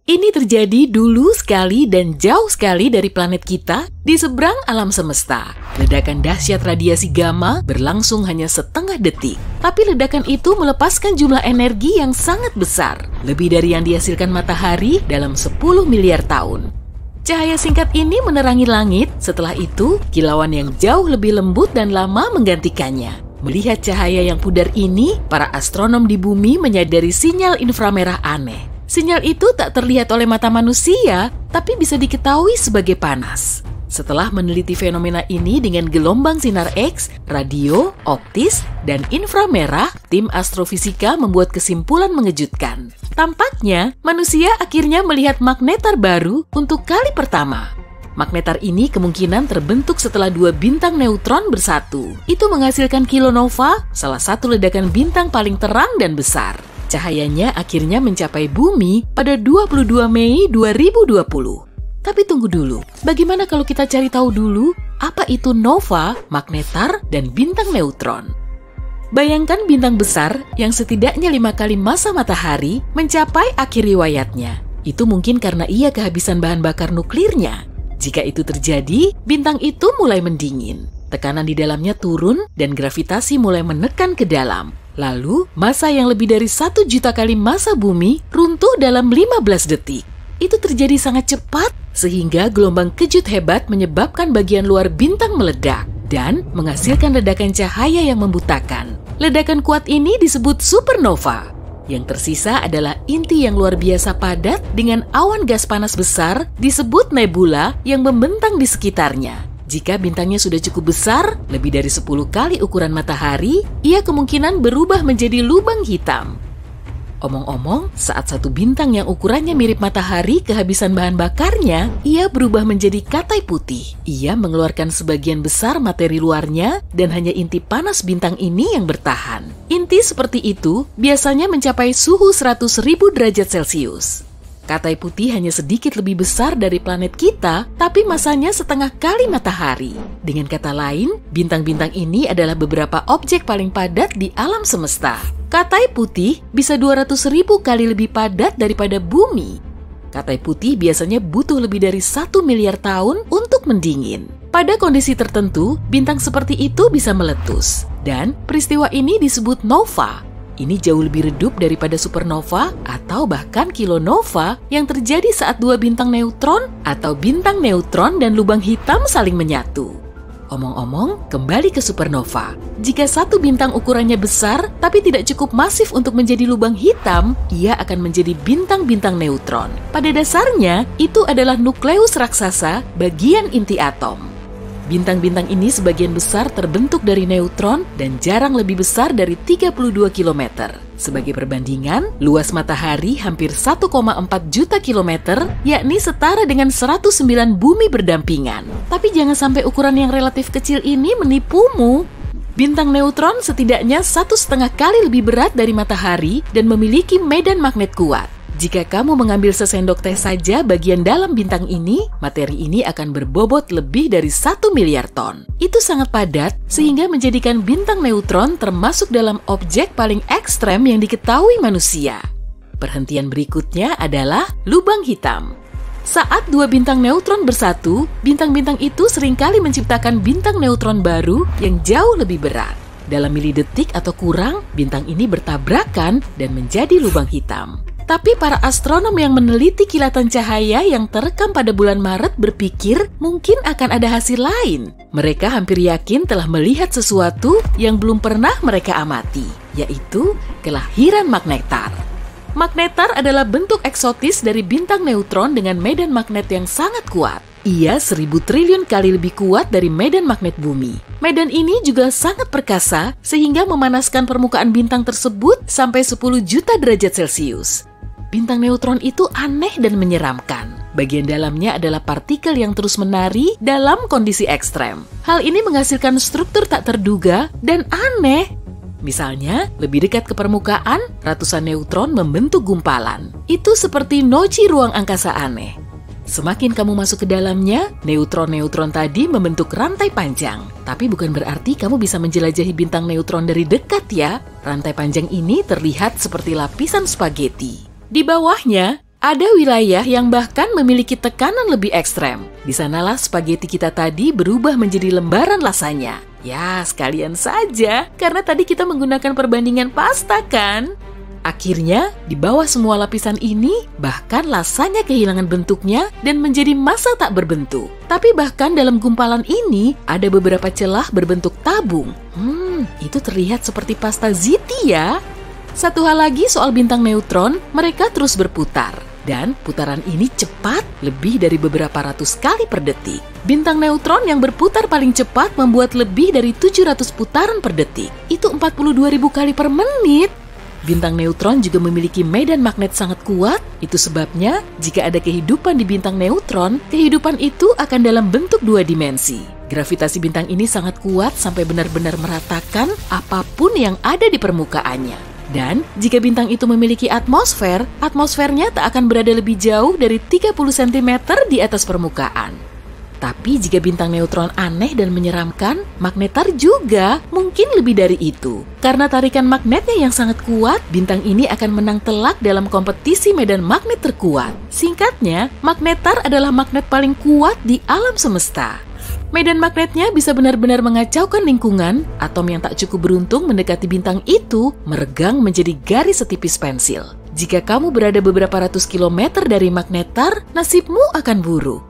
Ini terjadi dulu sekali dan jauh sekali dari planet kita di seberang alam semesta. Ledakan dahsyat radiasi gamma berlangsung hanya setengah detik. Tapi ledakan itu melepaskan jumlah energi yang sangat besar, lebih dari yang dihasilkan matahari dalam 10 miliar tahun. Cahaya singkat ini menerangi langit, setelah itu kilauan yang jauh lebih lembut dan lama menggantikannya. Melihat cahaya yang pudar ini, para astronom di bumi menyadari sinyal inframerah aneh. Sinyal itu tak terlihat oleh mata manusia, tapi bisa diketahui sebagai panas. Setelah meneliti fenomena ini dengan gelombang sinar X, radio, optis, dan inframerah, tim astrofisika membuat kesimpulan mengejutkan. Tampaknya, manusia akhirnya melihat magnetar baru untuk kali pertama. Magnetar ini kemungkinan terbentuk setelah dua bintang neutron bersatu. Itu menghasilkan kilonova, salah satu ledakan bintang paling terang dan besar. Cahayanya akhirnya mencapai bumi pada 22 Mei 2020. Tapi tunggu dulu, bagaimana kalau kita cari tahu dulu apa itu nova, magnetar, dan bintang neutron? Bayangkan bintang besar yang setidaknya 5 kali massa matahari mencapai akhir riwayatnya. Itu mungkin karena ia kehabisan bahan bakar nuklirnya. Jika itu terjadi, bintang itu mulai mendingin. Tekanan di dalamnya turun dan gravitasi mulai menekan ke dalam. Lalu, massa yang lebih dari 1 juta kali massa bumi runtuh dalam 15 detik. Itu terjadi sangat cepat, sehingga gelombang kejut hebat menyebabkan bagian luar bintang meledak dan menghasilkan ledakan cahaya yang membutakan. Ledakan kuat ini disebut supernova. Yang tersisa adalah inti yang luar biasa padat dengan awan gas panas besar disebut nebula yang membentang di sekitarnya. Jika bintangnya sudah cukup besar, lebih dari 10 kali ukuran matahari, ia kemungkinan berubah menjadi lubang hitam. Omong-omong, saat satu bintang yang ukurannya mirip matahari kehabisan bahan bakarnya, ia berubah menjadi katai putih. Ia mengeluarkan sebagian besar materi luarnya dan hanya inti panas bintang ini yang bertahan. Inti seperti itu biasanya mencapai suhu 100.000 derajat Celcius. Katai putih hanya sedikit lebih besar dari planet kita, tapi masanya setengah kali matahari. Dengan kata lain, bintang-bintang ini adalah beberapa objek paling padat di alam semesta. Katai putih bisa 200.000 kali lebih padat daripada bumi. Katai putih biasanya butuh lebih dari 1 miliar tahun untuk mendingin. Pada kondisi tertentu, bintang seperti itu bisa meletus. Dan peristiwa ini disebut nova. Ini jauh lebih redup daripada supernova atau bahkan kilonova yang terjadi saat dua bintang neutron atau bintang neutron dan lubang hitam saling menyatu. Omong-omong, kembali ke supernova. Jika satu bintang ukurannya besar tapi tidak cukup masif untuk menjadi lubang hitam, ia akan menjadi bintang-bintang neutron. Pada dasarnya, itu adalah nukleus raksasa, bagian inti atom. Bintang-bintang ini sebagian besar terbentuk dari neutron dan jarang lebih besar dari 32 km. Sebagai perbandingan, luas matahari hampir 1,4 juta kilometer, yakni setara dengan 109 bumi berdampingan. Tapi jangan sampai ukuran yang relatif kecil ini menipumu. Bintang neutron setidaknya 1,5 kali lebih berat dari matahari dan memiliki medan magnet kuat. Jika kamu mengambil sesendok teh saja bagian dalam bintang ini, materi ini akan berbobot lebih dari 1 miliar ton. Itu sangat padat sehingga menjadikan bintang neutron termasuk dalam objek paling ekstrem yang diketahui manusia. Perhentian berikutnya adalah lubang hitam. Saat dua bintang neutron bersatu, bintang-bintang itu seringkali menciptakan bintang neutron baru yang jauh lebih berat. Dalam milidetik atau kurang, bintang ini bertabrakan dan menjadi lubang hitam. Tapi para astronom yang meneliti kilatan cahaya yang terekam pada bulan Maret berpikir mungkin akan ada hasil lain. Mereka hampir yakin telah melihat sesuatu yang belum pernah mereka amati, yaitu kelahiran magnetar. Magnetar adalah bentuk eksotis dari bintang neutron dengan medan magnet yang sangat kuat. Ia 1.000 triliun kali lebih kuat dari medan magnet bumi. Medan ini juga sangat perkasa sehingga memanaskan permukaan bintang tersebut sampai 10 juta derajat Celcius. Bintang neutron itu aneh dan menyeramkan. Bagian dalamnya adalah partikel yang terus menari dalam kondisi ekstrem. Hal ini menghasilkan struktur tak terduga dan aneh. Misalnya, lebih dekat ke permukaan, ratusan neutron membentuk gumpalan. Itu seperti noci ruang angkasa aneh. Semakin kamu masuk ke dalamnya, neutron-neutron tadi membentuk rantai panjang. Tapi bukan berarti kamu bisa menjelajahi bintang neutron dari dekat ya. Rantai panjang ini terlihat seperti lapisan spaghetti. Di bawahnya, Ada wilayah yang bahkan memiliki tekanan lebih ekstrem. Di sanalah spaghetti kita tadi berubah menjadi lembaran lasanya. Ya, sekalian saja, karena tadi kita menggunakan perbandingan pasta kan? Akhirnya, di bawah semua lapisan ini, bahkan lasanya kehilangan bentuknya dan menjadi massa tak berbentuk. Tapi bahkan dalam gumpalan ini, ada beberapa celah berbentuk tabung. Itu terlihat seperti pasta ziti ya. Satu hal lagi soal bintang neutron, mereka terus berputar. Dan putaran ini cepat, lebih dari beberapa ratus kali per detik. Bintang neutron yang berputar paling cepat membuat lebih dari 700 putaran per detik. Itu 42.000 kali per menit. Bintang neutron juga memiliki medan magnet sangat kuat. Itu sebabnya, jika ada kehidupan di bintang neutron, kehidupan itu akan dalam bentuk 2 dimensi. Gravitasi bintang ini sangat kuat sampai benar-benar meratakan apapun yang ada di permukaannya. Dan jika bintang itu memiliki atmosfer, atmosfernya tak akan berada lebih jauh dari 30 cm di atas permukaan. Tapi jika bintang neutron aneh dan menyeramkan, magnetar juga mungkin lebih dari itu. Karena tarikan magnetnya yang sangat kuat, bintang ini akan menang telak dalam kompetisi medan magnet terkuat. Singkatnya, magnetar adalah magnet paling kuat di alam semesta. Medan magnetnya bisa benar-benar mengacaukan lingkungan. Atom yang tak cukup beruntung mendekati bintang itu meregang menjadi garis setipis pensil. Jika kamu berada beberapa ratus kilometer dari magnetar, nasibmu akan buruk.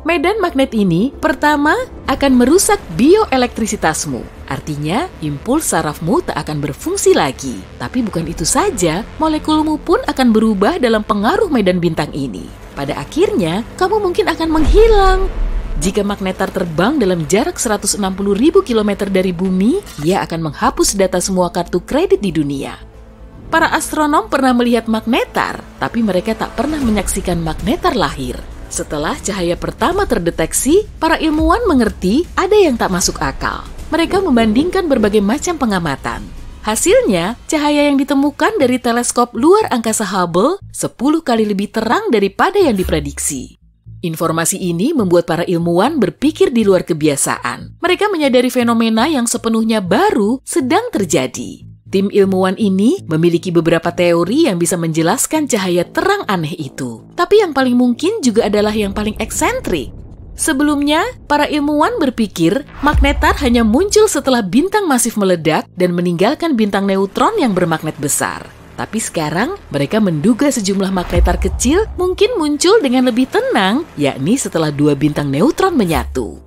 Medan magnet ini pertama akan merusak bioelektrisitasmu. Artinya, impuls sarafmu tak akan berfungsi lagi. Tapi bukan itu saja, molekulmu pun akan berubah dalam pengaruh medan bintang ini. Pada akhirnya, kamu mungkin akan menghilang. Jika magnetar terbang dalam jarak 160.000 km dari bumi, ia akan menghapus data semua kartu kredit di dunia. Para astronom pernah melihat magnetar, tapi mereka tak pernah menyaksikan magnetar lahir. Setelah cahaya pertama terdeteksi, para ilmuwan mengerti ada yang tak masuk akal. Mereka membandingkan berbagai macam pengamatan. Hasilnya, cahaya yang ditemukan dari teleskop luar angkasa Hubble 10 kali lebih terang daripada yang diprediksi. Informasi ini membuat para ilmuwan berpikir di luar kebiasaan. Mereka menyadari fenomena yang sepenuhnya baru sedang terjadi. Tim ilmuwan ini memiliki beberapa teori yang bisa menjelaskan cahaya terang aneh itu. Tapi yang paling mungkin juga adalah yang paling eksentrik. Sebelumnya, para ilmuwan berpikir magnetar hanya muncul setelah bintang masif meledak dan meninggalkan bintang neutron yang bermagnet besar. Tapi sekarang, mereka menduga sejumlah magnetar kecil mungkin muncul dengan lebih tenang, yakni setelah 2 bintang neutron menyatu.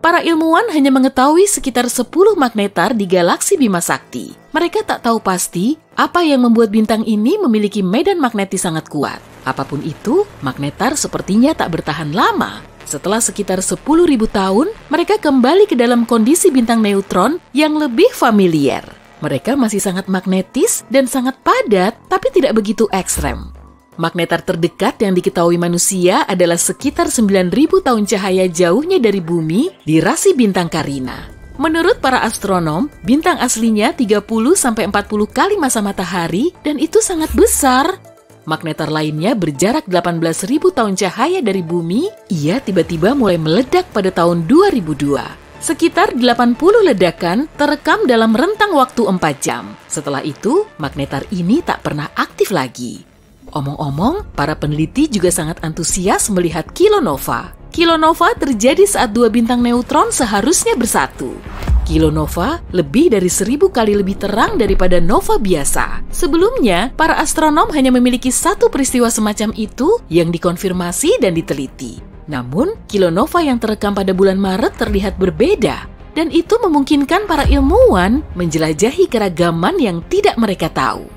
Para ilmuwan hanya mengetahui sekitar 10 magnetar di galaksi Bima Sakti. Mereka tak tahu pasti apa yang membuat bintang ini memiliki medan magnetis sangat kuat. Apapun itu, magnetar sepertinya tak bertahan lama. Setelah sekitar 10.000 tahun, mereka kembali ke dalam kondisi bintang neutron yang lebih familiar. Mereka masih sangat magnetis dan sangat padat, tapi tidak begitu ekstrem. Magnetar terdekat yang diketahui manusia adalah sekitar 9.000 tahun cahaya jauhnya dari bumi di rasi bintang Carina. Menurut para astronom, bintang aslinya 30-40 kali massa matahari dan itu sangat besar. Magnetar lainnya berjarak 18.000 tahun cahaya dari bumi, ia tiba-tiba mulai meledak pada tahun 2002. Sekitar 80 ledakan terekam dalam rentang waktu 4 jam. Setelah itu, magnetar ini tak pernah aktif lagi. Omong-omong, para peneliti juga sangat antusias melihat kilonova. Kilonova terjadi saat 2 bintang neutron seharusnya bersatu. Kilonova lebih dari 1000 kali lebih terang daripada nova biasa. Sebelumnya, para astronom hanya memiliki satu peristiwa semacam itu yang dikonfirmasi dan diteliti. Namun, kilonova yang terekam pada bulan Maret terlihat berbeda, dan itu memungkinkan para ilmuwan menjelajahi keragaman yang tidak mereka tahu.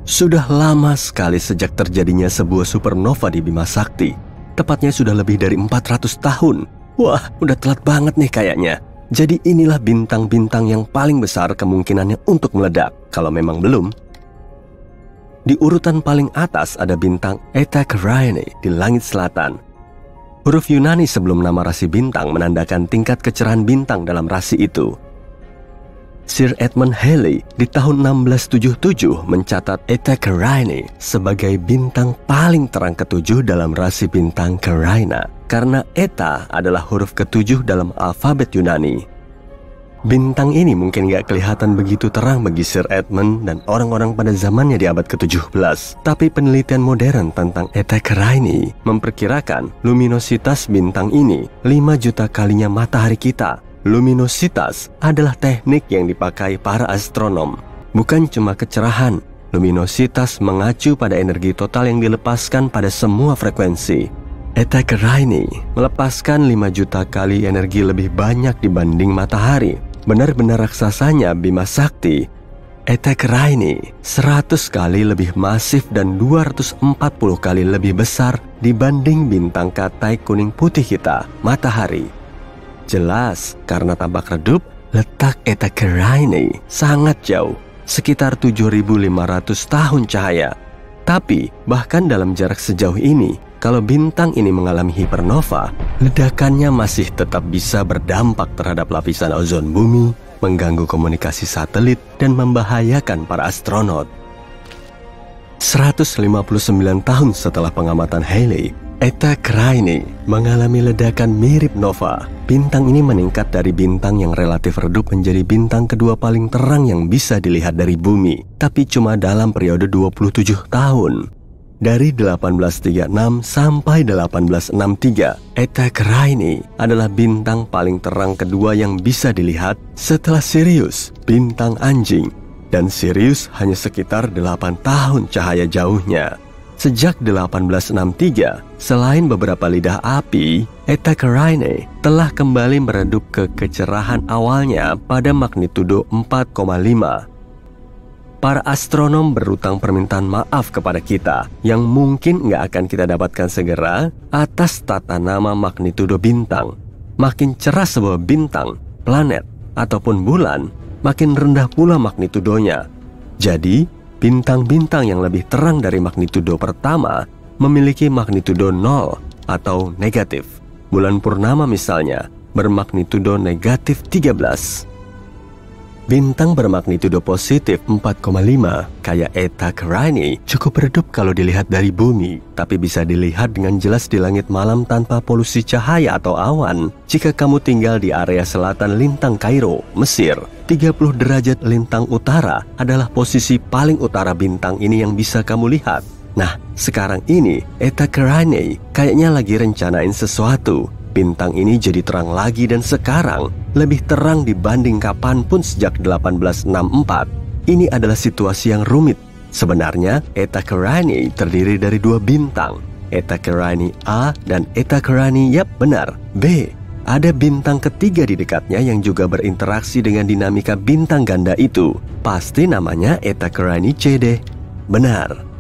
Sudah lama sekali sejak terjadinya sebuah supernova di Bima Sakti. Tepatnya sudah lebih dari 400 tahun. Wah, udah telat banget nih kayaknya. Jadi inilah bintang-bintang yang paling besar kemungkinannya untuk meledak, kalau memang belum. Di urutan paling atas ada bintang Eta Carinae di langit selatan. Huruf Yunani sebelum nama rasi bintang menandakan tingkat kecerahan bintang dalam rasi itu. Sir Edmund Halley di tahun 1677 mencatat Eta Carinae sebagai bintang paling terang ketujuh dalam rasi bintang Carina, karena Eta adalah huruf ketujuh dalam alfabet Yunani. Bintang ini mungkin gak kelihatan begitu terang bagi Sir Edmund dan orang-orang pada zamannya di abad ke-17. Tapi penelitian modern tentang Eta Carinii memperkirakan luminositas bintang ini 5 juta kalinya matahari kita. Luminositas adalah teknik yang dipakai para astronom. Bukan cuma kecerahan, luminositas mengacu pada energi total yang dilepaskan pada semua frekuensi. Eta Carinii melepaskan 5 juta kali energi lebih banyak dibanding matahari. Benar-benar raksasanya Bima Sakti. Eta Carinii 100 kali lebih masif dan 240 kali lebih besar dibanding bintang katai kuning putih kita, matahari. Jelas, karena tampak redup, letak Eta Carinii sangat jauh, sekitar 7.500 tahun cahaya. Tapi, bahkan dalam jarak sejauh ini, kalau bintang ini mengalami hipernova, ledakannya masih tetap bisa berdampak terhadap lapisan ozon bumi, mengganggu komunikasi satelit, dan membahayakan para astronot. 159 tahun setelah pengamatan Halley, Eta Carinii mengalami ledakan mirip nova. Bintang ini meningkat dari bintang yang relatif redup menjadi bintang kedua paling terang yang bisa dilihat dari bumi, tapi cuma dalam periode 27 tahun. Dari 1836 sampai 1863, Eta Carinii adalah bintang paling terang kedua yang bisa dilihat setelah Sirius, bintang anjing. Dan Sirius hanya sekitar 8 tahun cahaya jauhnya. Sejak 1863, selain beberapa lidah api, Eta Carinii telah kembali meredup ke kecerahan awalnya pada magnitudo 4,5. Para astronom berutang permintaan maaf kepada kita yang mungkin nggak akan kita dapatkan segera atas tata nama magnitudo bintang. Makin cerah sebuah bintang, planet, ataupun bulan, makin rendah pula magnitudonya. Jadi, bintang-bintang yang lebih terang dari magnitudo pertama memiliki magnitudo 0 atau negatif. Bulan purnama misalnya bermagnitudo negatif 13. Bintang bermagnitudo positif 4,5 kayak Eta Carinii cukup redup kalau dilihat dari bumi, tapi bisa dilihat dengan jelas di langit malam tanpa polusi cahaya atau awan. Jika kamu tinggal di area selatan lintang Kairo, Mesir, 30 derajat lintang utara adalah posisi paling utara bintang ini yang bisa kamu lihat. Nah, sekarang ini Eta Carinii kayaknya lagi rencanain sesuatu. Bintang ini jadi terang lagi dan sekarang lebih terang dibanding kapanpun sejak 1864. Ini adalah situasi yang rumit. Sebenarnya, Eta Carinii terdiri dari 2 bintang, Eta Carinii A dan Eta Carinii, yap benar, B. Ada bintang ketiga di dekatnya yang juga berinteraksi dengan dinamika bintang ganda itu. Pasti namanya Eta Carinii C deh. Benar.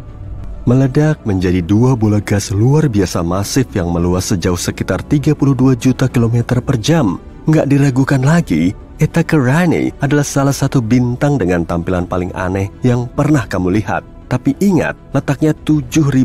Meledak menjadi 2 bola gas luar biasa masif yang meluas sejauh sekitar 32 juta kilometer per jam. Nggak diragukan lagi, Eta Carinii adalah salah satu bintang dengan tampilan paling aneh yang pernah kamu lihat. Tapi ingat, letaknya 7.500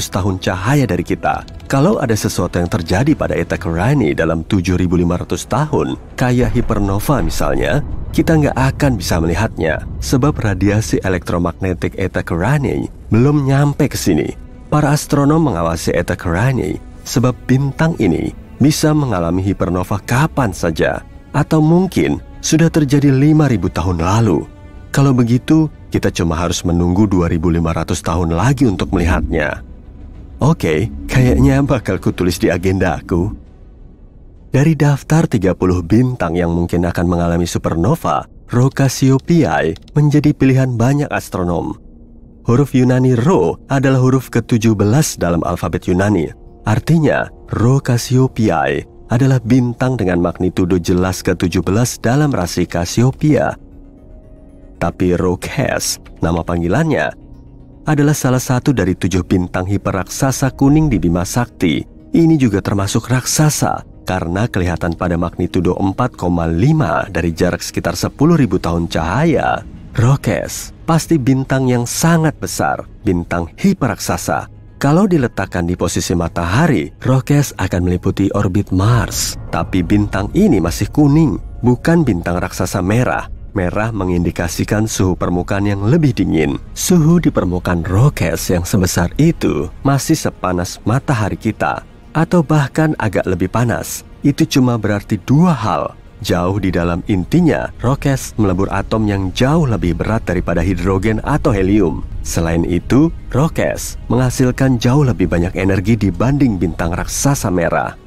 tahun cahaya dari kita. Kalau ada sesuatu yang terjadi pada Eta Carinii dalam 7.500 tahun, kayak hipernova misalnya, kita nggak akan bisa melihatnya, sebab radiasi elektromagnetik Eta Carinii belum nyampe ke sini. Para astronom mengawasi Eta Carinii, sebab bintang ini bisa mengalami hipernova kapan saja, atau mungkin sudah terjadi 5.000 tahun lalu. Kalau begitu, kita cuma harus menunggu 2.500 tahun lagi untuk melihatnya. Oke, kayaknya bakal kutulis di agenda aku. Dari daftar 30 bintang yang mungkin akan mengalami supernova, Rho Cassiopeiae menjadi pilihan banyak astronom. Huruf Yunani Rho adalah huruf ke-17 dalam alfabet Yunani. Artinya, Rho Cassiopeiae adalah bintang dengan magnitudo jelas ke-17 dalam rasi Cassiopeia. Tapi Rho Cas, nama panggilannya, adalah salah satu dari 7 bintang hiperaksasa kuning di Bima Sakti. Ini juga termasuk raksasa karena kelihatan pada magnitudo 4,5 dari jarak sekitar 10.000 tahun cahaya. Rho Cas pasti bintang yang sangat besar, bintang hiperaksasa. Kalau diletakkan di posisi matahari, Rho Cas akan meliputi orbit Mars. Tapi bintang ini masih kuning, bukan bintang raksasa merah. Merah mengindikasikan suhu permukaan yang lebih dingin. Suhu di permukaan Rho Cas yang sebesar itu masih sepanas matahari kita, atau bahkan agak lebih panas. Itu cuma berarti 2 hal. Jauh di dalam intinya, rokes melebur atom yang jauh lebih berat daripada hidrogen atau helium. Selain itu, rokes menghasilkan jauh lebih banyak energi dibanding bintang raksasa merah.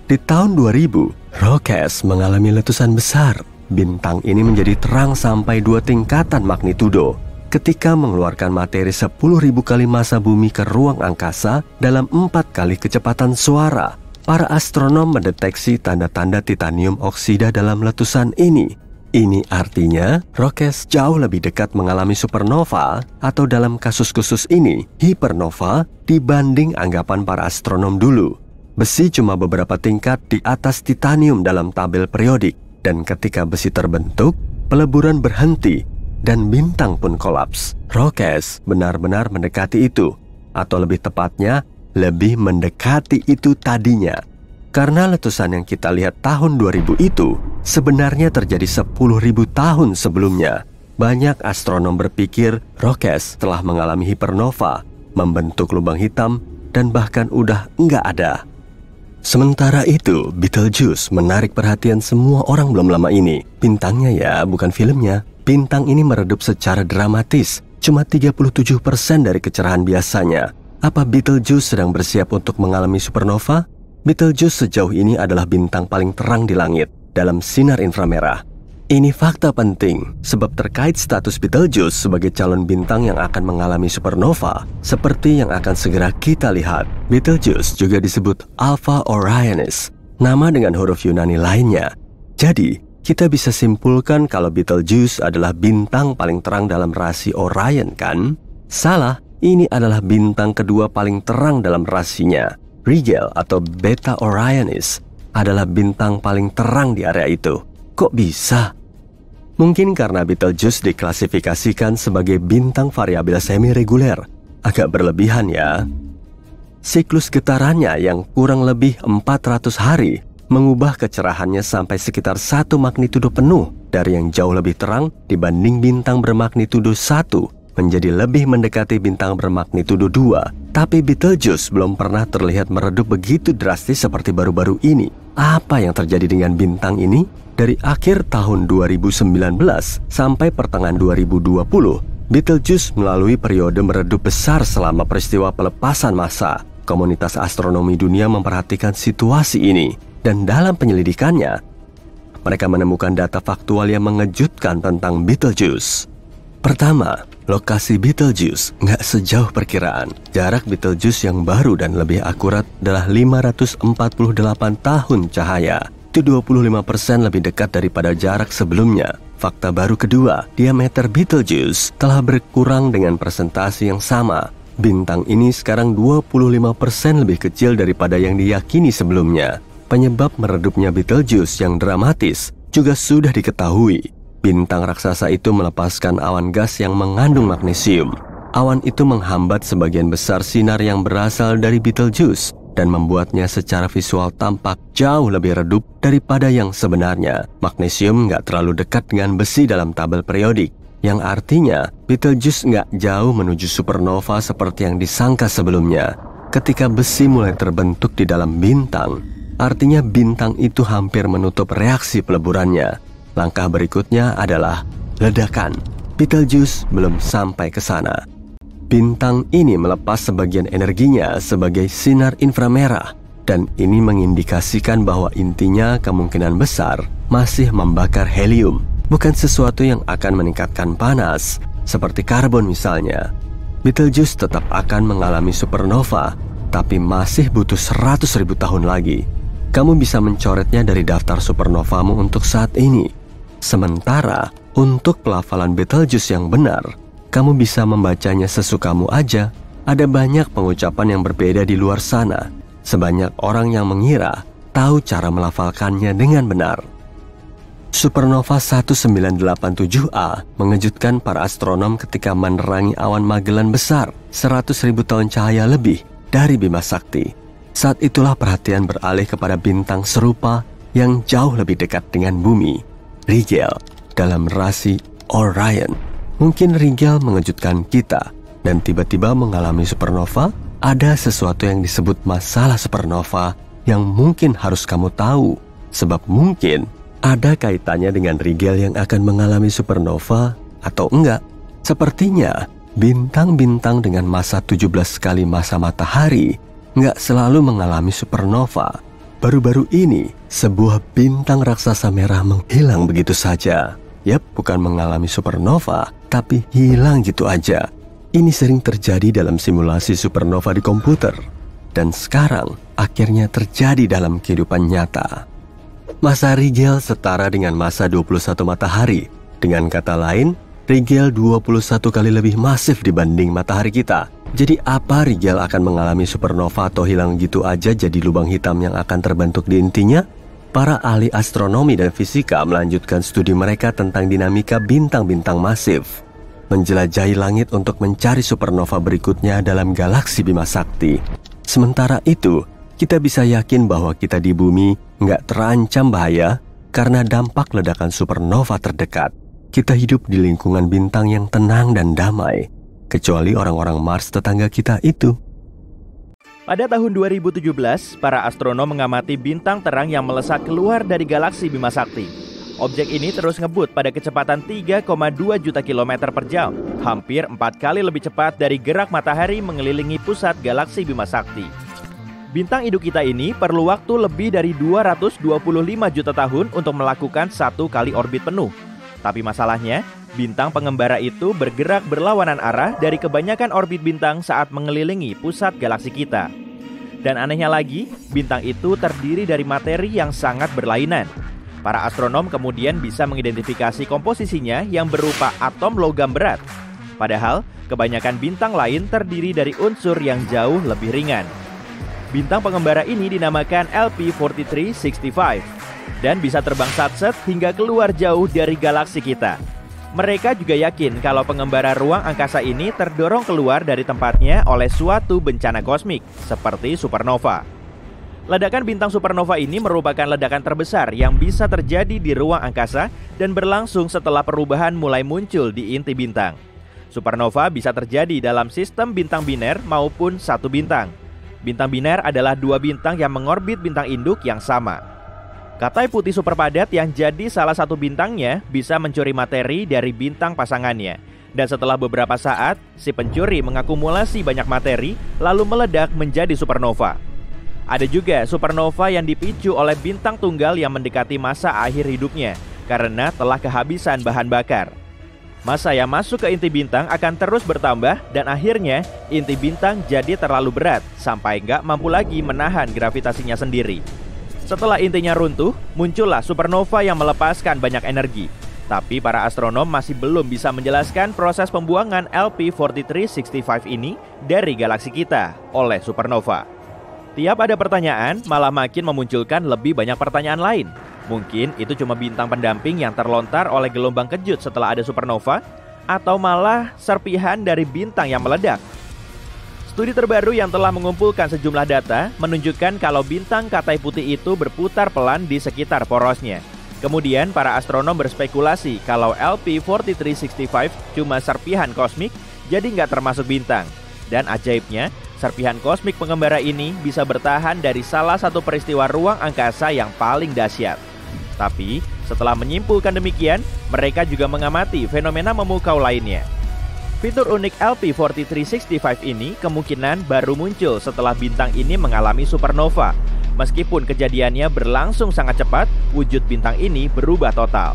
Di tahun 2000, rokes mengalami letusan besar. Bintang ini menjadi terang sampai 2 tingkatan magnitudo ketika mengeluarkan materi 10.000 kali massa bumi ke ruang angkasa dalam 4 kali kecepatan suara. Para astronom mendeteksi tanda-tanda titanium oksida dalam letusan ini. Ini artinya rokes jauh lebih dekat mengalami supernova atau dalam kasus khusus ini hipernova dibanding anggapan para astronom dulu. Besi cuma beberapa tingkat di atas titanium dalam tabel periodik, dan ketika besi terbentuk, peleburan berhenti dan bintang pun kolaps. Rokes benar-benar mendekati itu, atau lebih tepatnya lebih mendekati itu tadinya. Karena letusan yang kita lihat tahun 2000 itu sebenarnya terjadi 10.000 tahun sebelumnya. Banyak astronom berpikir rokes telah mengalami hipernova, membentuk lubang hitam, dan bahkan udah nggak ada. Sementara itu, Betelgeuse menarik perhatian semua orang belum lama ini. Bintangnya ya, bukan filmnya. Bintang ini meredup secara dramatis, cuma 37% dari kecerahan biasanya. Apa Betelgeuse sedang bersiap untuk mengalami supernova? Betelgeuse sejauh ini adalah bintang paling terang di langit dalam sinar inframerah. Ini fakta penting, sebab terkait status Betelgeuse sebagai calon bintang yang akan mengalami supernova, seperti yang akan segera kita lihat. Betelgeuse juga disebut Alpha Orionis, nama dengan huruf Yunani lainnya. Jadi, kita bisa simpulkan kalau Betelgeuse adalah bintang paling terang dalam rasi Orion, kan? Salah. Ini adalah bintang kedua paling terang dalam rasinya. Rigel atau Beta Orionis adalah bintang paling terang di area itu. Kok bisa? Mungkin karena Betelgeuse diklasifikasikan sebagai bintang variabel semi-reguler. Agak berlebihan ya. Siklus getarannya yang kurang lebih 400 hari mengubah kecerahannya sampai sekitar 1 magnitudo penuh dari yang jauh lebih terang dibanding bintang bermagnitudo 1 menjadi lebih mendekati bintang bermagnitudo 2. Tapi Betelgeuse belum pernah terlihat meredup begitu drastis seperti baru-baru ini. Apa yang terjadi dengan bintang ini? Dari akhir tahun 2019 sampai pertengahan 2020, Betelgeuse melalui periode meredup besar selama peristiwa pelepasan massa. Komunitas astronomi dunia memperhatikan situasi ini, dan dalam penyelidikannya, mereka menemukan data faktual yang mengejutkan tentang Betelgeuse. Pertama, lokasi Betelgeuse nggak sejauh perkiraan. Jarak Betelgeuse yang baru dan lebih akurat adalah 548 tahun cahaya. Itu 25% lebih dekat daripada jarak sebelumnya. Fakta baru kedua, diameter Betelgeuse telah berkurang dengan persentase yang sama. Bintang ini sekarang 25% lebih kecil daripada yang diyakini sebelumnya. Penyebab meredupnya Betelgeuse yang dramatis juga sudah diketahui. Bintang raksasa itu melepaskan awan gas yang mengandung magnesium. Awan itu menghambat sebagian besar sinar yang berasal dari Betelgeuse dan membuatnya secara visual tampak jauh lebih redup daripada yang sebenarnya. Magnesium nggak terlalu dekat dengan besi dalam tabel periodik, yang artinya Betelgeuse nggak jauh menuju supernova seperti yang disangka sebelumnya. Ketika besi mulai terbentuk di dalam bintang, artinya bintang itu hampir menutup reaksi peleburannya. Langkah berikutnya adalah ledakan. Betelgeuse belum sampai ke sana. Bintang ini melepas sebagian energinya sebagai sinar inframerah, dan ini mengindikasikan bahwa intinya kemungkinan besar masih membakar helium, bukan sesuatu yang akan meningkatkan panas, seperti karbon misalnya. Betelgeuse tetap akan mengalami supernova, tapi masih butuh 100.000 tahun lagi. Kamu bisa mencoretnya dari daftar supernovamu untuk saat ini. Sementara, untuk pelafalan Betelgeuse yang benar, kamu bisa membacanya sesukamu aja. Ada banyak pengucapan yang berbeda di luar sana. Sebanyak orang yang mengira tahu cara melafalkannya dengan benar. Supernova 1987A mengejutkan para astronom ketika menerangi awan Magellan besar 100.000 tahun cahaya lebih dari Bima Sakti. Saat itulah perhatian beralih kepada bintang serupa yang jauh lebih dekat dengan bumi, Rigel, dalam rasi Orion. Mungkin Rigel mengejutkan kita dan tiba-tiba mengalami supernova. Ada sesuatu yang disebut masalah supernova yang mungkin harus kamu tahu, sebab mungkin ada kaitannya dengan Rigel yang akan mengalami supernova atau enggak? Sepertinya bintang-bintang dengan masa 17 kali masa matahari nggak selalu mengalami supernova. Baru-baru ini, sebuah bintang raksasa merah menghilang begitu saja. Yap, bukan mengalami supernova, tapi hilang gitu aja. Ini sering terjadi dalam simulasi supernova di komputer. Dan sekarang, akhirnya terjadi dalam kehidupan nyata. Masa Rigel setara dengan masa 21 matahari. Dengan kata lain, Rigel 21 kali lebih masif dibanding matahari kita. Jadi apa Rigel akan mengalami supernova atau hilang gitu aja jadi lubang hitam yang akan terbentuk di intinya? Para ahli astronomi dan fisika melanjutkan studi mereka tentang dinamika bintang-bintang masif, menjelajahi langit untuk mencari supernova berikutnya dalam galaksi Bima Sakti. Sementara itu, kita bisa yakin bahwa kita di bumi nggak terancam bahaya karena dampak ledakan supernova terdekat. Kita hidup di lingkungan bintang yang tenang dan damai, kecuali orang-orang Mars tetangga kita itu. Pada tahun 2017, para astronom mengamati bintang terang yang melesat keluar dari galaksi Bima Sakti. Objek ini terus ngebut pada kecepatan 3,2 juta kilometer per jam, hampir 4 kali lebih cepat dari gerak matahari mengelilingi pusat galaksi Bima Sakti. Bintang induk kita ini perlu waktu lebih dari 225 juta tahun untuk melakukan satu kali orbit penuh. Tapi masalahnya, bintang pengembara itu bergerak berlawanan arah dari kebanyakan orbit bintang saat mengelilingi pusat galaksi kita. Dan anehnya lagi, bintang itu terdiri dari materi yang sangat berlainan. Para astronom kemudian bisa mengidentifikasi komposisinya yang berupa atom logam berat. Padahal, kebanyakan bintang lain terdiri dari unsur yang jauh lebih ringan. Bintang pengembara ini dinamakan LP4365 dan bisa terbang satset hingga keluar jauh dari galaksi kita. Mereka juga yakin kalau pengembara ruang angkasa ini terdorong keluar dari tempatnya oleh suatu bencana kosmik, seperti supernova. Ledakan bintang supernova ini merupakan ledakan terbesar yang bisa terjadi di ruang angkasa dan berlangsung setelah perubahan mulai muncul di inti bintang. Supernova bisa terjadi dalam sistem bintang biner maupun satu bintang. Bintang biner adalah dua bintang yang mengorbit bintang induk yang sama. Katai putih superpadat yang jadi salah satu bintangnya bisa mencuri materi dari bintang pasangannya. Dan setelah beberapa saat, si pencuri mengakumulasi banyak materi lalu meledak menjadi supernova. Ada juga supernova yang dipicu oleh bintang tunggal yang mendekati masa akhir hidupnya karena telah kehabisan bahan bakar. Massa yang masuk ke inti bintang akan terus bertambah dan akhirnya inti bintang jadi terlalu berat sampai nggak mampu lagi menahan gravitasinya sendiri. Setelah intinya runtuh, muncullah supernova yang melepaskan banyak energi. Tapi para astronom masih belum bisa menjelaskan proses pembuangan LP4365 ini dari galaksi kita oleh supernova. Tiap ada pertanyaan, malah makin memunculkan lebih banyak pertanyaan lain. Mungkin itu cuma bintang pendamping yang terlontar oleh gelombang kejut setelah ada supernova, atau malah serpihan dari bintang yang meledak. Studi terbaru yang telah mengumpulkan sejumlah data menunjukkan kalau bintang katai putih itu berputar pelan di sekitar porosnya. Kemudian para astronom berspekulasi kalau LP4365 cuma serpihan kosmik, jadi nggak termasuk bintang. Dan ajaibnya, serpihan kosmik pengembara ini bisa bertahan dari salah satu peristiwa ruang angkasa yang paling dahsyat. Tapi setelah menyimpulkan demikian, mereka juga mengamati fenomena memukau lainnya. Fitur unik LP4365 ini kemungkinan baru muncul setelah bintang ini mengalami supernova. Meskipun kejadiannya berlangsung sangat cepat, wujud bintang ini berubah total.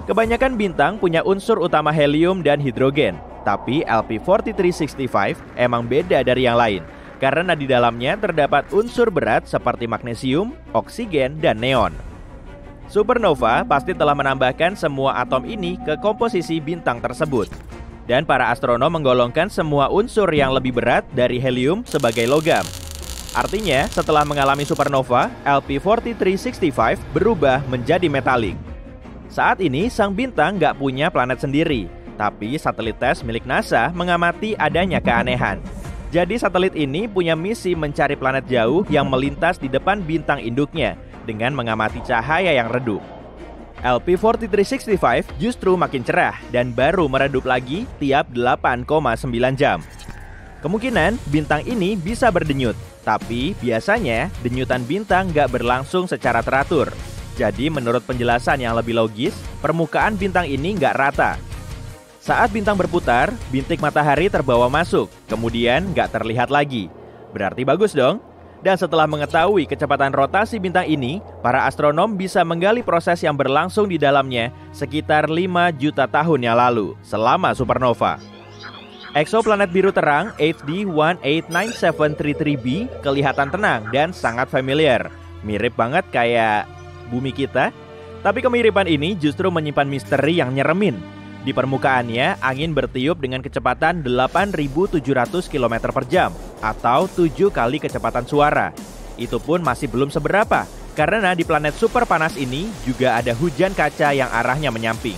Kebanyakan bintang punya unsur utama helium dan hidrogen, tapi LP4365 emang beda dari yang lain karena di dalamnya terdapat unsur berat seperti magnesium, oksigen, dan neon. Supernova pasti telah menambahkan semua atom ini ke komposisi bintang tersebut. Dan para astronom menggolongkan semua unsur yang lebih berat dari helium sebagai logam. Artinya, setelah mengalami supernova, LP4365 berubah menjadi metalik. Saat ini, sang bintang nggak punya planet sendiri, tapi satelit tes milik NASA mengamati adanya keanehan. Jadi satelit ini punya misi mencari planet jauh yang melintas di depan bintang induknya dengan mengamati cahaya yang redup. LP4365 justru makin cerah dan baru meredup lagi tiap 8,9 jam. Kemungkinan bintang ini bisa berdenyut, tapi biasanya denyutan bintang nggak berlangsung secara teratur. Jadi menurut penjelasan yang lebih logis, permukaan bintang ini nggak rata. Saat bintang berputar, bintik matahari terbawa masuk, kemudian nggak terlihat lagi. Berarti bagus dong? Dan setelah mengetahui kecepatan rotasi bintang ini, para astronom bisa menggali proses yang berlangsung di dalamnya sekitar 5 juta tahun yang lalu, selama supernova. Eksoplanet biru terang HD 189733b kelihatan tenang dan sangat familiar. Mirip banget kayak bumi kita, tapi kemiripan ini justru menyimpan misteri yang nyeremin. Di permukaannya, angin bertiup dengan kecepatan 8.700 km per jam atau 7 kali kecepatan suara. Itu pun masih belum seberapa, karena di planet super panas ini juga ada hujan kaca yang arahnya menyamping.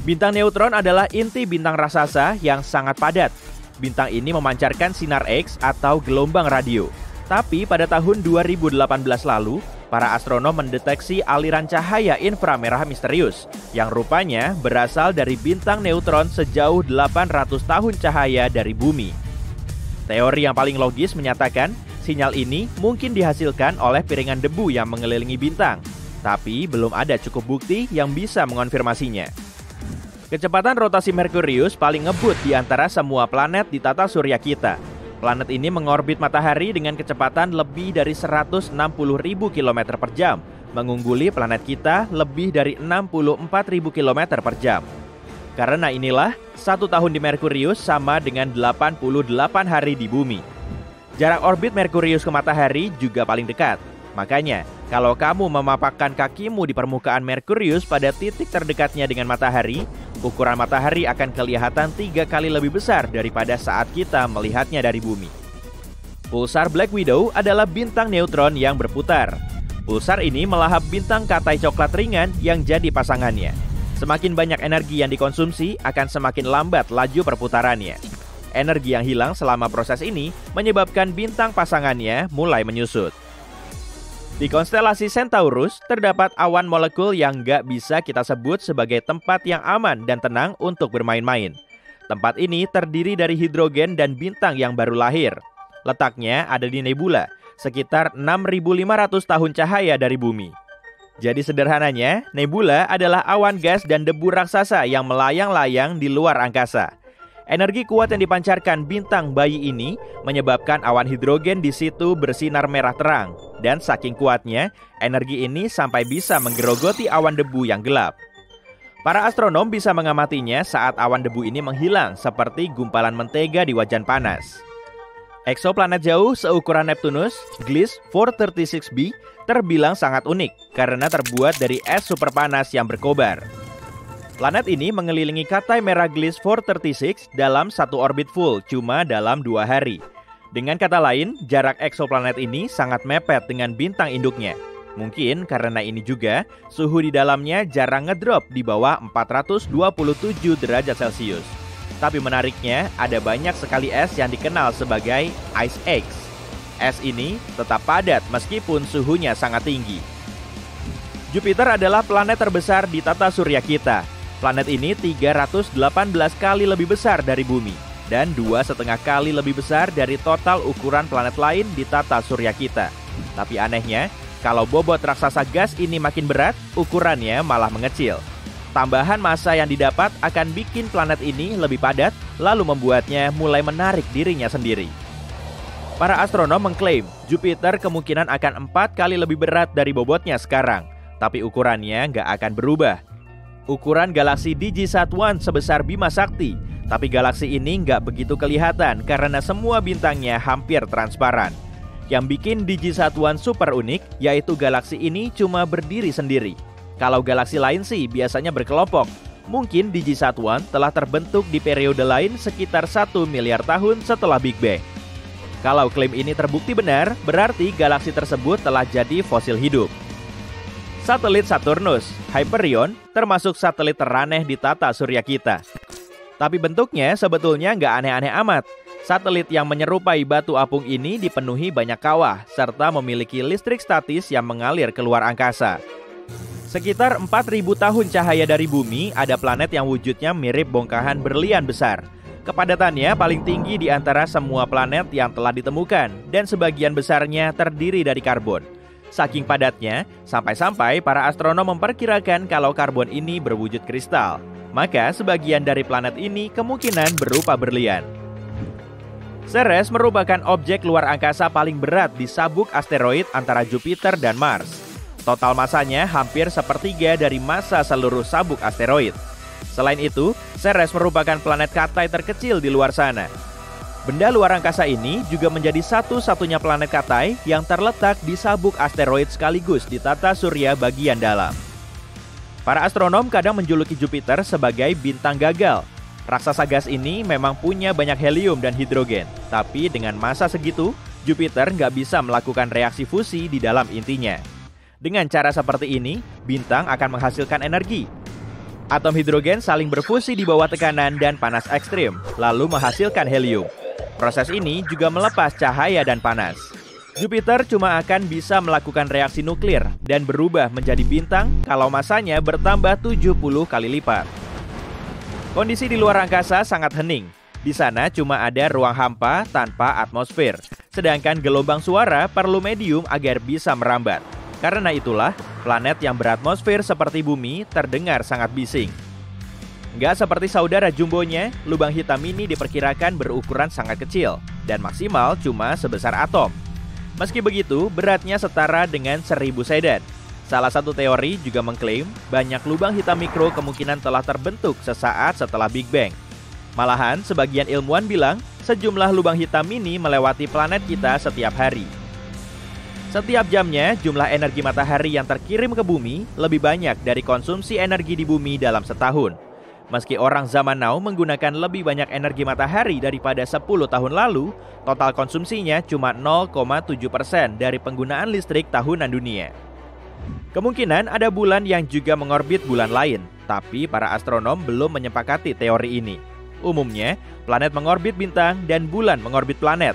Bintang neutron adalah inti bintang raksasa yang sangat padat. Bintang ini memancarkan sinar X atau gelombang radio. Tapi pada tahun 2018 lalu, para astronom mendeteksi aliran cahaya inframerah misterius yang rupanya berasal dari bintang neutron sejauh 800 tahun cahaya dari bumi. Teori yang paling logis menyatakan sinyal ini mungkin dihasilkan oleh piringan debu yang mengelilingi bintang, tapi belum ada cukup bukti yang bisa mengonfirmasinya. Kecepatan rotasi Merkurius paling ngebut di antara semua planet di tata surya kita. Planet ini mengorbit matahari dengan kecepatan lebih dari 160.000 km per jam, mengungguli planet kita lebih dari 64.000 km per jam. Karena inilah, 1 tahun di Merkurius sama dengan 88 hari di bumi. Jarak orbit Merkurius ke matahari juga paling dekat. Makanya, kalau kamu memapakkan kakimu di permukaan Merkurius pada titik terdekatnya dengan matahari, ukuran matahari akan kelihatan 3 kali lebih besar daripada saat kita melihatnya dari bumi. Pulsar Black Widow adalah bintang neutron yang berputar. Pulsar ini melahap bintang katai coklat ringan yang jadi pasangannya. Semakin banyak energi yang dikonsumsi, akan semakin lambat laju perputarannya. Energi yang hilang selama proses ini menyebabkan bintang pasangannya mulai menyusut. Di konstelasi Centaurus, terdapat awan molekul yang nggak bisa kita sebut sebagai tempat yang aman dan tenang untuk bermain-main. Tempat ini terdiri dari hidrogen dan bintang yang baru lahir. Letaknya ada di nebula, sekitar 6.500 tahun cahaya dari bumi. Jadi sederhananya, nebula adalah awan gas dan debu raksasa yang melayang-layang di luar angkasa. Energi kuat yang dipancarkan bintang bayi ini menyebabkan awan hidrogen di situ bersinar merah terang. Dan saking kuatnya, energi ini sampai bisa menggerogoti awan debu yang gelap. Para astronom bisa mengamatinya saat awan debu ini menghilang seperti gumpalan mentega di wajan panas. Eksoplanet jauh seukuran Neptunus, Gliese 436b, terbilang sangat unik karena terbuat dari es superpanas yang berkobar. Planet ini mengelilingi katai merah Gliese 436 dalam satu orbit full cuma dalam 2 hari. Dengan kata lain, jarak eksoplanet ini sangat mepet dengan bintang induknya. Mungkin karena ini juga, suhu di dalamnya jarang ngedrop di bawah 427 derajat Celcius. Tapi menariknya, ada banyak sekali es yang dikenal sebagai Ice X. Es ini tetap padat meskipun suhunya sangat tinggi. Jupiter adalah planet terbesar di tata surya kita. Planet ini 318 kali lebih besar dari bumi dan 2,5 kali lebih besar dari total ukuran planet lain di tata surya kita. Tapi anehnya, kalau bobot raksasa gas ini makin berat, ukurannya malah mengecil. Tambahan massa yang didapat akan bikin planet ini lebih padat, lalu membuatnya mulai menarik dirinya sendiri. Para astronom mengklaim Jupiter kemungkinan akan 4 kali lebih berat dari bobotnya sekarang, tapi ukurannya nggak akan berubah. Ukuran galaksi DG-SAT-1 sebesar Bima Sakti, tapi galaksi ini nggak begitu kelihatan karena semua bintangnya hampir transparan. Yang bikin DG-SAT-1 super unik, yaitu galaksi ini cuma berdiri sendiri. Kalau galaksi lain sih biasanya berkelompok. Mungkin DG-SAT-1 telah terbentuk di periode lain sekitar 1 miliar tahun setelah Big Bang. Kalau klaim ini terbukti benar, berarti galaksi tersebut telah jadi fosil hidup. Satelit Saturnus, Hyperion, termasuk satelit teraneh di tata surya kita. Tapi bentuknya sebetulnya nggak aneh-aneh amat. Satelit yang menyerupai batu apung ini dipenuhi banyak kawah, serta memiliki listrik statis yang mengalir keluar angkasa. Sekitar 4.000 tahun cahaya dari bumi, ada planet yang wujudnya mirip bongkahan berlian besar. Kepadatannya paling tinggi di antara semua planet yang telah ditemukan, dan sebagian besarnya terdiri dari karbon. Saking padatnya, sampai-sampai para astronom memperkirakan kalau karbon ini berwujud kristal. Maka sebagian dari planet ini kemungkinan berupa berlian. Ceres merupakan objek luar angkasa paling berat di sabuk asteroid antara Jupiter dan Mars. Total masanya hampir sepertiga dari massa seluruh sabuk asteroid. Selain itu, Ceres merupakan planet Katai terkecil di luar sana. Benda luar angkasa ini juga menjadi satu-satunya planet Katai yang terletak di sabuk asteroid sekaligus di tata surya bagian dalam. Para astronom kadang menjuluki Jupiter sebagai bintang gagal. Raksasa gas ini memang punya banyak helium dan hidrogen, tapi dengan massa segitu, Jupiter nggak bisa melakukan reaksi fusi di dalam intinya. Dengan cara seperti ini, bintang akan menghasilkan energi. Atom hidrogen saling berfusi di bawah tekanan dan panas ekstrim, lalu menghasilkan helium. Proses ini juga melepas cahaya dan panas. Jupiter cuma akan bisa melakukan reaksi nuklir dan berubah menjadi bintang kalau masanya bertambah 70 kali lipat. Kondisi di luar angkasa sangat hening. Di sana cuma ada ruang hampa tanpa atmosfer. Sedangkan gelombang suara perlu medium agar bisa merambat. Karena itulah, planet yang beratmosfer seperti bumi terdengar sangat bising. Nggak seperti saudara jumbonya, lubang hitam ini diperkirakan berukuran sangat kecil dan maksimal cuma sebesar atom. Meski begitu, beratnya setara dengan 1000 sedan. Salah satu teori juga mengklaim banyak lubang hitam mikro kemungkinan telah terbentuk sesaat setelah Big Bang. Malahan, sebagian ilmuwan bilang sejumlah lubang hitam ini melewati planet kita setiap hari. Setiap jamnya, jumlah energi matahari yang terkirim ke bumi lebih banyak dari konsumsi energi di bumi dalam setahun. Meski orang zaman now menggunakan lebih banyak energi matahari daripada 10 tahun lalu, total konsumsinya cuma 0,7% dari penggunaan listrik tahunan dunia. Kemungkinan ada bulan yang juga mengorbit bulan lain, tapi para astronom belum menyepakati teori ini. Umumnya, planet mengorbit bintang dan bulan mengorbit planet.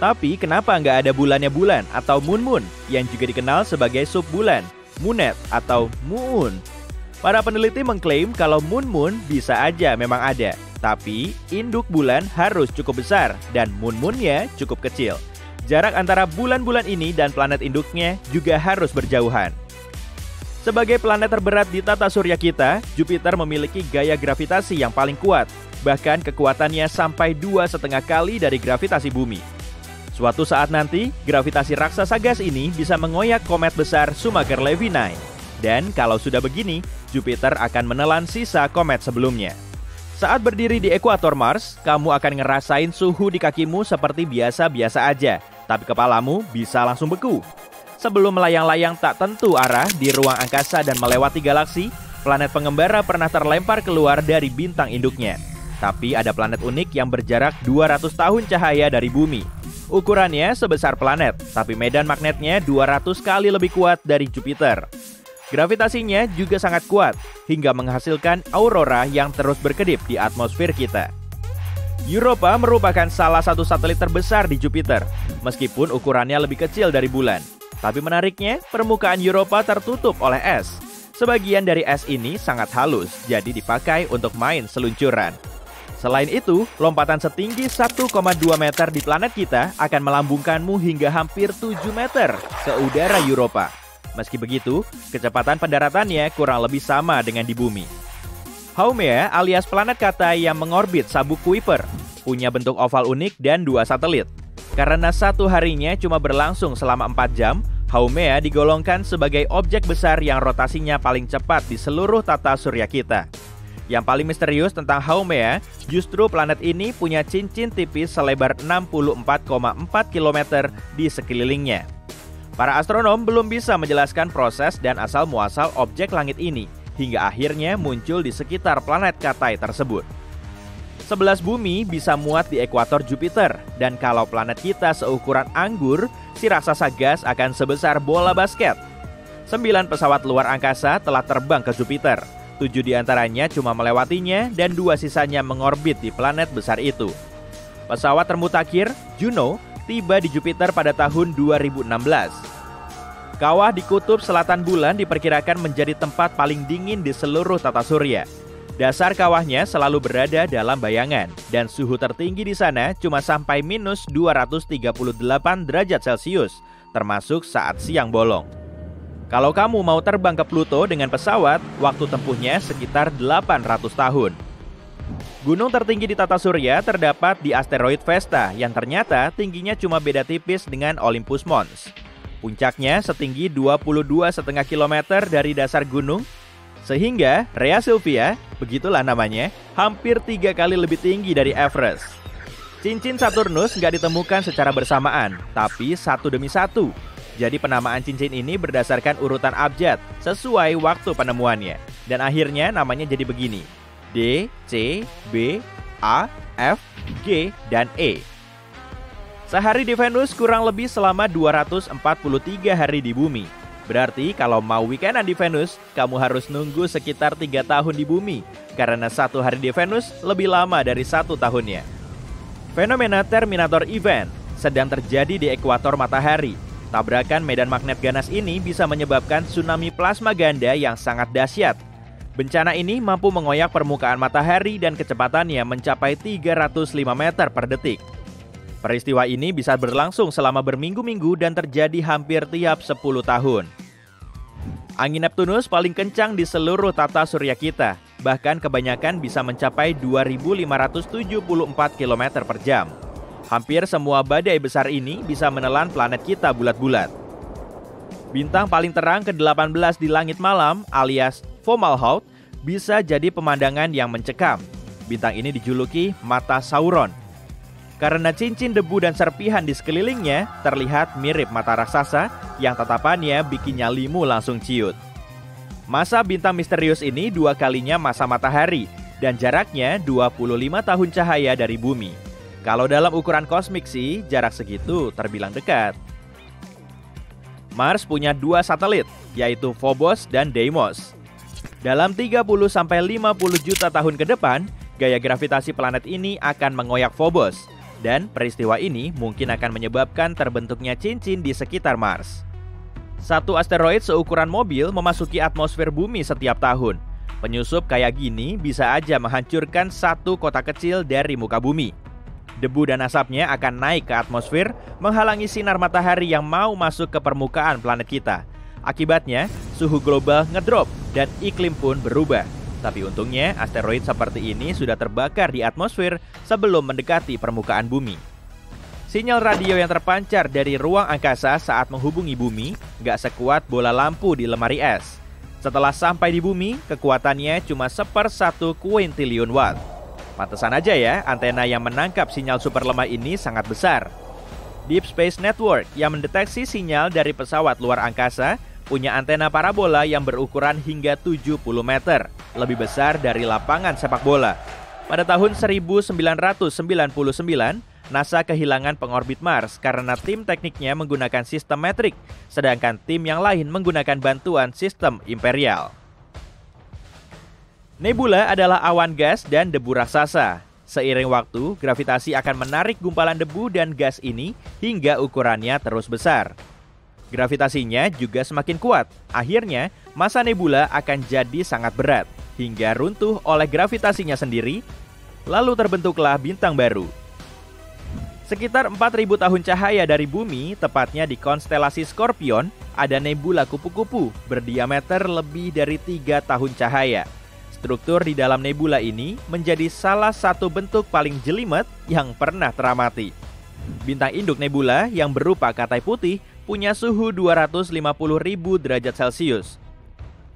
Tapi kenapa nggak ada bulannya bulan atau moon yang juga dikenal sebagai subbulan, moonet atau moon? Para peneliti mengklaim kalau moon bisa aja memang ada, tapi induk bulan harus cukup besar dan moon-nya cukup kecil. Jarak antara bulan-bulan ini dan planet induknya juga harus berjauhan. Sebagai planet terberat di tata surya kita, Jupiter memiliki gaya gravitasi yang paling kuat, bahkan kekuatannya sampai 2,5 kali dari gravitasi bumi. Suatu saat nanti, gravitasi raksasa gas ini bisa mengoyak komet besar Shoemaker-Levy 9. Dan kalau sudah begini, Jupiter akan menelan sisa komet sebelumnya. Saat berdiri di ekuator Mars, kamu akan ngerasain suhu di kakimu seperti biasa-biasa aja, tapi kepalamu bisa langsung beku. Sebelum melayang-layang tak tentu arah di ruang angkasa dan melewati galaksi, planet pengembara pernah terlempar keluar dari bintang induknya. Tapi ada planet unik yang berjarak 200 tahun cahaya dari bumi. Ukurannya sebesar planet, tapi medan magnetnya 200 kali lebih kuat dari Jupiter. Gravitasinya juga sangat kuat, hingga menghasilkan aurora yang terus berkedip di atmosfer kita. Europa merupakan salah satu satelit terbesar di Jupiter, meskipun ukurannya lebih kecil dari bulan. Tapi menariknya, permukaan Europa tertutup oleh es. Sebagian dari es ini sangat halus, jadi dipakai untuk main seluncuran. Selain itu, lompatan setinggi 1,2 meter di planet kita akan melambungkanmu hingga hampir 7 meter ke udara Europa. Meski begitu, kecepatan pendaratannya kurang lebih sama dengan di bumi. Haumea alias planet Katai yang mengorbit sabuk Kuiper punya bentuk oval unik dan 2 satelit. Karena satu harinya cuma berlangsung selama 4 jam, Haumea digolongkan sebagai objek besar yang rotasinya paling cepat di seluruh tata surya kita. Yang paling misterius tentang Haumea, justru planet ini punya cincin tipis selebar 64,4 km di sekelilingnya. Para astronom belum bisa menjelaskan proses dan asal-muasal objek langit ini, hingga akhirnya muncul di sekitar planet Katai tersebut. 11 bumi bisa muat di ekuator Jupiter, dan kalau planet kita seukuran anggur, si raksasa gas akan sebesar bola basket. 9 pesawat luar angkasa telah terbang ke Jupiter, 7 diantaranya cuma melewatinya dan 2 sisanya mengorbit di planet besar itu. Pesawat termutakhir, Juno, tiba di Jupiter pada tahun 2016. Kawah di kutub selatan bulan diperkirakan menjadi tempat paling dingin di seluruh tata surya. Dasar kawahnya selalu berada dalam bayangan, dan suhu tertinggi di sana cuma sampai minus 238 derajat Celcius, termasuk saat siang bolong. Kalau kamu mau terbang ke Pluto dengan pesawat, waktu tempuhnya sekitar 800 tahun. Gunung tertinggi di tata surya terdapat di asteroid Vesta yang ternyata tingginya cuma beda tipis dengan Olympus Mons. Puncaknya setinggi 22,5 km dari dasar gunung, sehingga Rhea Silvia, begitulah namanya, hampir 3 kali lebih tinggi dari Everest. Cincin Saturnus nggak ditemukan secara bersamaan, tapi satu demi satu. Jadi penamaan cincin ini berdasarkan urutan abjad sesuai waktu penemuannya. Dan akhirnya namanya jadi begini: D, C, B, A, F, G, dan E. Sehari di Venus kurang lebih selama 243 hari di bumi. Berarti kalau mau weekendan di Venus, kamu harus nunggu sekitar 3 tahun di bumi, karena 1 hari di Venus lebih lama dari 1 tahunnya. Fenomena Terminator Event sedang terjadi di ekuator matahari. Tabrakan medan magnet ganas ini bisa menyebabkan tsunami plasma ganda yang sangat dahsyat. Bencana ini mampu mengoyak permukaan matahari dan kecepatannya mencapai 305 meter per detik. Peristiwa ini bisa berlangsung selama berminggu-minggu dan terjadi hampir tiap 10 tahun. Angin Neptunus paling kencang di seluruh tata surya kita, bahkan kebanyakan bisa mencapai 2.574 km per jam. Hampir semua badai besar ini bisa menelan planet kita bulat-bulat. Bintang paling terang ke-18 di langit malam alias Fomalhaut bisa jadi pemandangan yang mencekam. Bintang ini dijuluki mata Sauron. Karena cincin debu dan serpihan di sekelilingnya terlihat mirip mata raksasa yang tatapannya bikin nyalimu langsung ciut. Masa bintang misterius ini 2 kalinya masa matahari dan jaraknya 25 tahun cahaya dari bumi. Kalau dalam ukuran kosmik sih, jarak segitu terbilang dekat. Mars punya 2 satelit, yaitu Phobos dan Deimos. Dalam 30-50 juta tahun ke depan, gaya gravitasi planet ini akan mengoyak Phobos, dan peristiwa ini mungkin akan menyebabkan terbentuknya cincin di sekitar Mars. Satu asteroid seukuran mobil memasuki atmosfer bumi setiap tahun. Penyusup kayak gini bisa aja menghancurkan satu kota kecil dari muka bumi. Debu dan asapnya akan naik ke atmosfer, menghalangi sinar matahari yang mau masuk ke permukaan planet kita. Akibatnya, suhu global ngedrop dan iklim pun berubah. Tapi untungnya, asteroid seperti ini sudah terbakar di atmosfer sebelum mendekati permukaan bumi. Sinyal radio yang terpancar dari ruang angkasa saat menghubungi bumi nggak sekuat bola lampu di lemari es. Setelah sampai di bumi, kekuatannya cuma 1/1 kuintillion watt. Pantesan aja ya, antena yang menangkap sinyal super lemah ini sangat besar. Deep Space Network yang mendeteksi sinyal dari pesawat luar angkasa punya antena parabola yang berukuran hingga 70 meter, lebih besar dari lapangan sepak bola. Pada tahun 1999, NASA kehilangan pengorbit Mars karena tim tekniknya menggunakan sistem metrik, sedangkan tim yang lain menggunakan bantuan sistem imperial. Nebula adalah awan gas dan debu raksasa. Seiring waktu, gravitasi akan menarik gumpalan debu dan gas ini hingga ukurannya terus besar. Gravitasinya juga semakin kuat. Akhirnya, massa nebula akan jadi sangat berat, hingga runtuh oleh gravitasinya sendiri, lalu terbentuklah bintang baru. Sekitar 4.000 tahun cahaya dari bumi, tepatnya di konstelasi Scorpion, ada nebula kupu-kupu berdiameter lebih dari 3 tahun cahaya. Struktur di dalam nebula ini menjadi salah satu bentuk paling jelimet yang pernah teramati. Bintang induk nebula yang berupa katai putih punya suhu 250.000 derajat Celcius.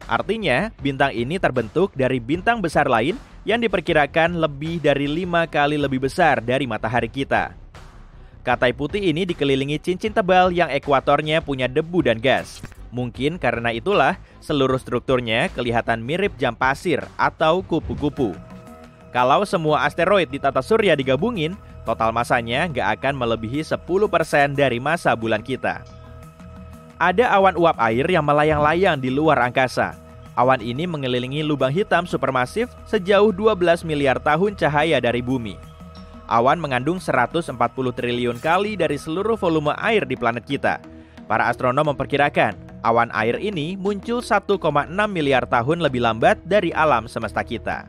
Artinya, bintang ini terbentuk dari bintang besar lain yang diperkirakan lebih dari 5 kali lebih besar dari matahari kita. Katai putih ini dikelilingi cincin tebal yang ekuatornya punya debu dan gas. Mungkin karena itulah seluruh strukturnya kelihatan mirip jam pasir atau kupu-kupu. Kalau semua asteroid di tata surya digabungin, total masanya nggak akan melebihi 10% dari massa bulan kita. Ada awan uap air yang melayang-layang di luar angkasa. Awan ini mengelilingi lubang hitam supermasif sejauh 12 miliar tahun cahaya dari bumi. Awan mengandung 140 triliun kali dari seluruh volume air di planet kita. Para astronom memperkirakan awan air ini muncul 1,6 miliar tahun lebih lambat dari alam semesta kita.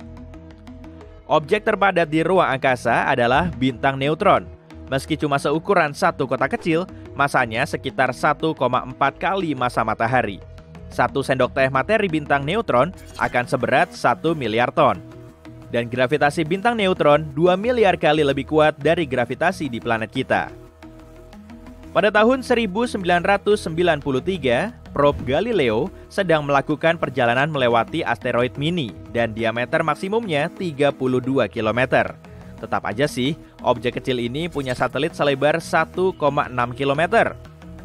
Objek terpadat di ruang angkasa adalah bintang neutron. Meski cuma seukuran satu kota kecil, masanya sekitar 1,4 kali massa matahari. 1 sendok teh materi bintang neutron akan seberat 1 miliar ton. Dan gravitasi bintang neutron 2 miliar kali lebih kuat dari gravitasi di planet kita. Pada tahun 1993, probe Galileo sedang melakukan perjalanan melewati asteroid Mini dan diameter maksimumnya 32 km. Tetap aja sih, objek kecil ini punya satelit selebar 1,6 km.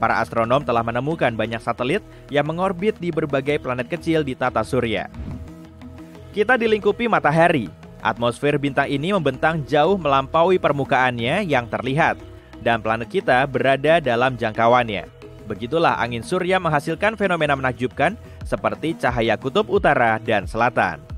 Para astronom telah menemukan banyak satelit yang mengorbit di berbagai planet kecil di tata surya. Kita dilingkupi matahari. Atmosfer bintang ini membentang jauh melampaui permukaannya yang terlihat, dan planet kita berada dalam jangkauannya. Begitulah angin surya menghasilkan fenomena menakjubkan seperti cahaya kutub utara dan selatan.